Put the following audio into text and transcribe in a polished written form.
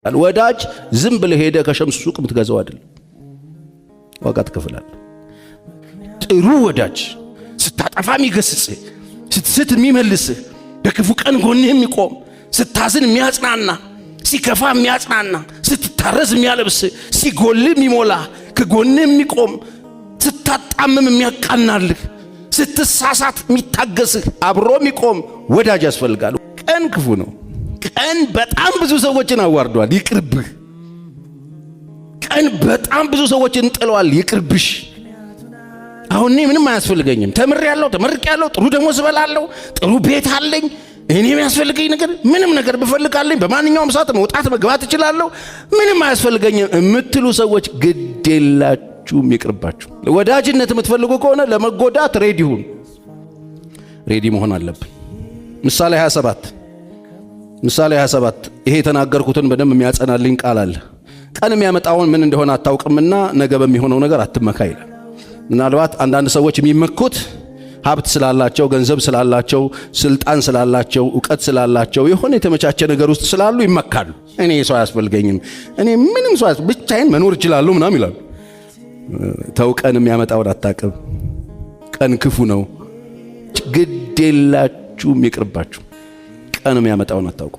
ወዳጅ ዝም ብለህ ሄደህ ከሸምሱ ሱቅ የምትገዛው አይደለም፣ ዋጋ ትከፍላለህ። ጥሩ ወዳጅ ስታጠፋ የሚገስጽህ፣ ስትስት የሚመልስህ፣ በክፉ ቀን ጎንህ የሚቆም፣ ስታዝን የሚያጽናና፣ ሲከፋ የሚያጽናና፣ ስትታረዝ የሚያለብስህ፣ ሲጎልህ የሚሞላ፣ ከጎንህ የሚቆም፣ ስታጣምም የሚያቃናልህ፣ ስትሳሳት የሚታገስህ፣ አብሮ የሚቆም ወዳጅ ያስፈልጋል። ቀን ክፉ ነው። ቀን በጣም ብዙ ሰዎችን አዋርዷል፣ ይቅርብህ። ቀን በጣም ብዙ ሰዎችን ጥለዋል፣ ይቅርብሽ። አሁን እኔ ምንም አያስፈልገኝም፣ ተመርቄያለሁ፣ ጥሩ ደሞዝ እበላለሁ፣ ጥሩ ቤት አለኝ፣ እኔ የሚያስፈልገኝ ነገር ምንም ነገር ብፈልጋለኝ በማንኛውም ሰዓት መውጣት መግባት እችላለሁ፣ ምንም አያስፈልገኝም የምትሉ ሰዎች ግድ የላችሁም፣ ይቅርባችሁ። ወዳጅነት የምትፈልጉ ከሆነ ለመጎዳት ሬዲ መሆን አለብን። ምሳሌ 27 ይሄ የተናገርኩትን በደንብ የሚያጸናልኝ ቃል አለ። ቀን የሚያመጣውን ምን እንደሆነ አታውቅምና ነገ በሚሆነው ነገር አትመካ ይላል። ምናልባት አንዳንድ ሰዎች የሚመኩት ሀብት ስላላቸው፣ ገንዘብ ስላላቸው፣ ስልጣን ስላላቸው፣ ዕውቀት ስላላቸው፣ የሆነ የተመቻቸ ነገር ውስጥ ስላሉ ይመካሉ። እኔ ሰው አያስፈልገኝም፣ እኔ ምንም ሰው ብቻዬን መኖር እችላለሁ ምናምን ይላሉ። ተው፣ ቀን የሚያመጣውን አታውቅም። ቀን ክፉ ነው። ግድ የላችሁም፣ ይቅርባችሁ። ቀን የሚያመጣውን አታውቁ።